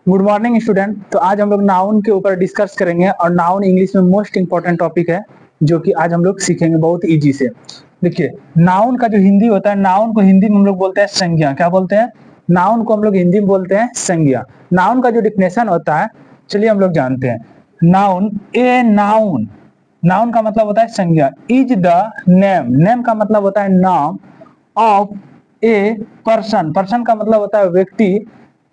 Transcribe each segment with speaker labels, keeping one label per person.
Speaker 1: Good morning student. तो आज हम लोग नाउन के ऊपर डिस्कस करेंगे और नाउन इंग्लिश में मोस्ट इंपॉर्टेंट टॉपिक है जो कि आज हम लोग सीखेंगे बहुत इजी से। देखिए, नाउन का जो हिंदी होता है, नाउन को हिंदी में हम लोग बोलते हैं संज्ञा। क्या बोलते हैं? नाउन को हम लोग हिंदी में बोलते हैं संज्ञा। नाउन का जो डिफिनेशन होता है, चलिए हम लोग जानते हैं। नाउन, ए नाउन, नाउन का मतलब होता है संज्ञा। इज द नेम, नेम का मतलब होता है नाम, ऑफ ए पर्सन, पर्सन का मतलब होता है व्यक्ति,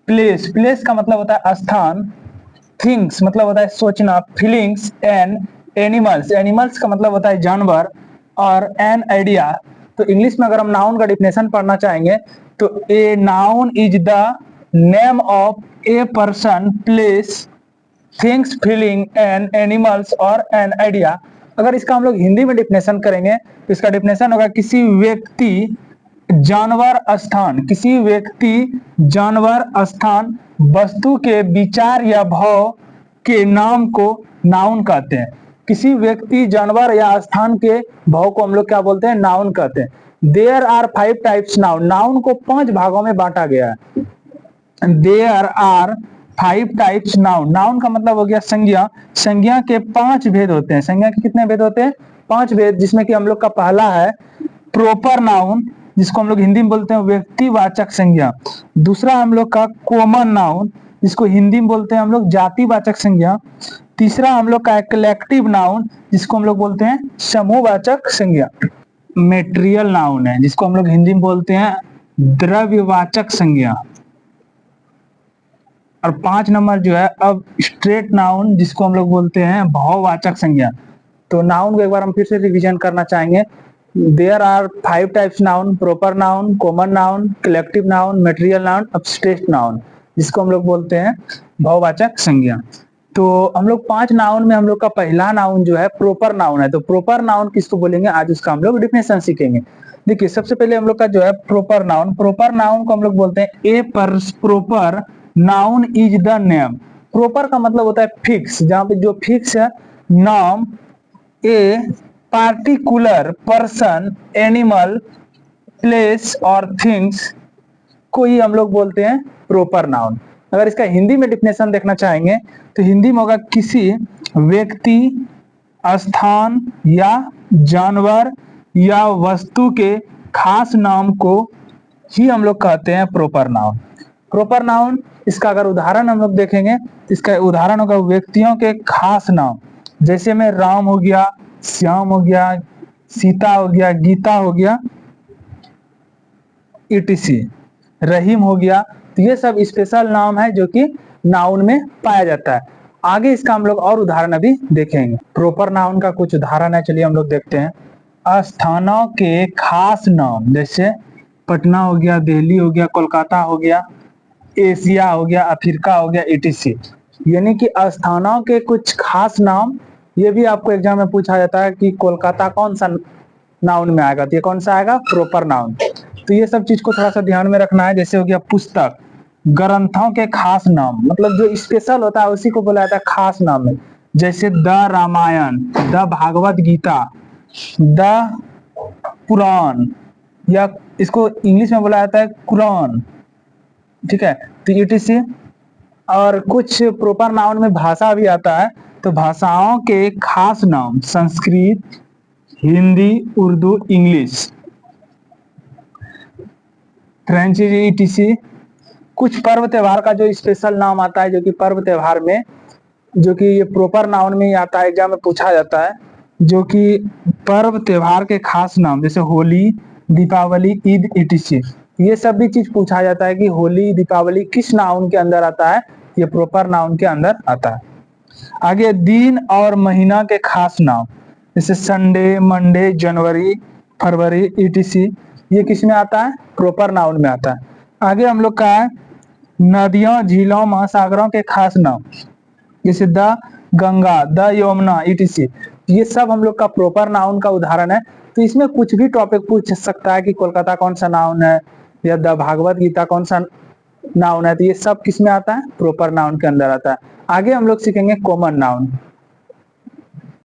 Speaker 1: प्लेस, प्लेस का मतलब होता है स्थान, थिंग्स मतलब होता है सोचना, फीलिंग्स, एंड एनिमल्स, एनिमल्स का मतलब होता है जानवर, और एन आइडिया। तो इंग्लिश में अगर हम नाउन का डिफिनेशन पढ़ना चाहेंगे तो a noun is the name of a person, place, things, feeling, and animals और एन आइडिया। अगर इसका हम लोग हिंदी में डिफिनेशन करेंगे तो इसका डिफिनेशन होगा किसी व्यक्ति, जानवर, स्थान, किसी व्यक्ति, जानवर, स्थान, वस्तु के विचार या भाव के नाम को नाउन कहते हैं। किसी व्यक्ति, जानवर या स्थान के भाव को हम लोग क्या बोलते हैं? नाउन कहते हैं। There are 5 types noun, noun को 5 भागों में बांटा गया है। There are 5 types noun, noun का मतलब हो गया संज्ञा। संज्ञा के 5 भेद होते हैं। संज्ञा के कितने भेद होते हैं? 5 भेद, जिसमें कि हम लोग का पहला है प्रॉपर नाउन, जिसको हम लोग हिंदी में बोलते हैं व्यक्तिवाचक संज्ञा। दूसरा हम लोग का कॉमन नाउन, जिसको हिंदी में बोलते हैं हम लोग जातिवाचक संज्ञा। तीसरा हम लोग का है कलेक्टिव नाउन, जिसको हम लोग बोलते हैं समूहवाचक संज्ञा। मेटेरियल नाउन है, जिसको हम लोग हिंदी में बोलते हैं द्रव्यवाचक संज्ञा। और 5 नंबर जो है अब स्ट्रेट नाउन, जिसको हम लोग बोलते हैं भाववाचक संज्ञा। तो नाउन को एक बार हम फिर से रिवीजन करना चाहेंगे। There are 5 types noun, proper noun, common noun, collective noun, material noun, abstract noun, जिसको हम लोग बोलते हैं भाववाचक संज्ञा। तो हम लोग 5 नाउन में हम लोग का पहला नाउन जो है प्रॉपर नाउन है। तो प्रॉपर नाउन किसको बोलेंगे, आज उसका हम लोग डिफिनेशन सीखेंगे। देखिए, सबसे पहले हम लोग का जो है प्रॉपर नाउन, प्रॉपर नाउन को हम लोग बोलते हैं a proper noun is the name. Proper का मतलब होता है फिक्स, जहां पे जो फिक्स है नाम, a particular person, animal, place और थिंग्स को ही हम लोग बोलते हैं प्रॉपर नाउन। अगर इसका हिंदी में डिफिनेशन देखना चाहेंगे तो हिंदी में होगा किसी व्यक्ति, स्थान या जानवर या वस्तु के खास नाम को ही हम लोग कहते हैं प्रॉपर नाउन। प्रॉपर नाउन, इसका अगर उदाहरण हम लोग देखेंगे, इसका उदाहरण होगा व्यक्तियों के खास नाम, जैसे में राम हो गया, श्याम हो गया, सीता हो गया, गीता हो गया, ईटीसी, रहीम हो गया। तो ये सब स्पेशल नाम है जो कि नाउन में पाया जाता है। आगे इसका हम लोग और उदाहरण अभी देखेंगे। प्रॉपर नाउन का कुछ उदाहरण है, चलिए हम लोग देखते हैं। स्थानों के खास नाम, जैसे पटना हो गया, दिल्ली हो गया, कोलकाता हो गया, एशिया हो गया, अफ्रीका हो गया, ईटीसी। यानी कि स्थानों के कुछ खास नाम। ये भी आपको एग्जाम में पूछा जाता है कि कोलकाता कौन सा नाउन में आएगा, तो ये कौन सा आएगा? Proper noun. तो ये सब चीज को थोड़ा सा ध्यान में रखना है। जैसे हो गया पुस्तक, ग्रंथों के खास नाम, मतलब जो स्पेशल होता है उसी को बोला जाता है खास नाम में। जैसे the Ramayan, the Bhagavad Gita, the Puran, या इसको इंग्लिश में बोला जाता है कुरान, ठीक है। तो ईटीसी। और कुछ प्रॉपर नाउन में भाषा भी आता है, तो भाषाओं के खास नाम, Sanskrit, Hindi, Urdu, English, French, etc. कुछ पर्व त्योहार का जो स्पेशल नाम आता है, जो कि पर्व त्योहार में, जो कि ये प्रॉपर नाउन में ही आता है, एग्जाम में पूछा जाता है, जो कि पर्व त्योहार के खास नाम, जैसे होली, दीपावली, ईद, ईटीसी। ये सब भी चीज पूछा जाता है कि होली, दीपावली किस नाउन के अंदर आता है, ये प्रॉपर नाउन के अंदर आता है। आगे दिन और महीना के खास नाम, जैसे संडे, मंडे, जनवरी, फरवरी, ईटीसी। ये किस में आता है? प्रॉपर नाउन में आता है। आगे हम लोग का है नदियों, झीलों, महासागरों के खास नाम, जैसे the Ganga, the Yamuna, etc. ये सब हम लोग का प्रॉपर नाउन का उदाहरण है। तो इसमें कुछ भी टॉपिक पूछ सकता है कि कोलकाता कौन सा नाउन है, या द भागवत गीता कौन सा नाउन है। तो ये सब किस में आता है? प्रॉपर नाउन के अंदर आता है। आगे हम लोग सीखेंगे कॉमन नाउन।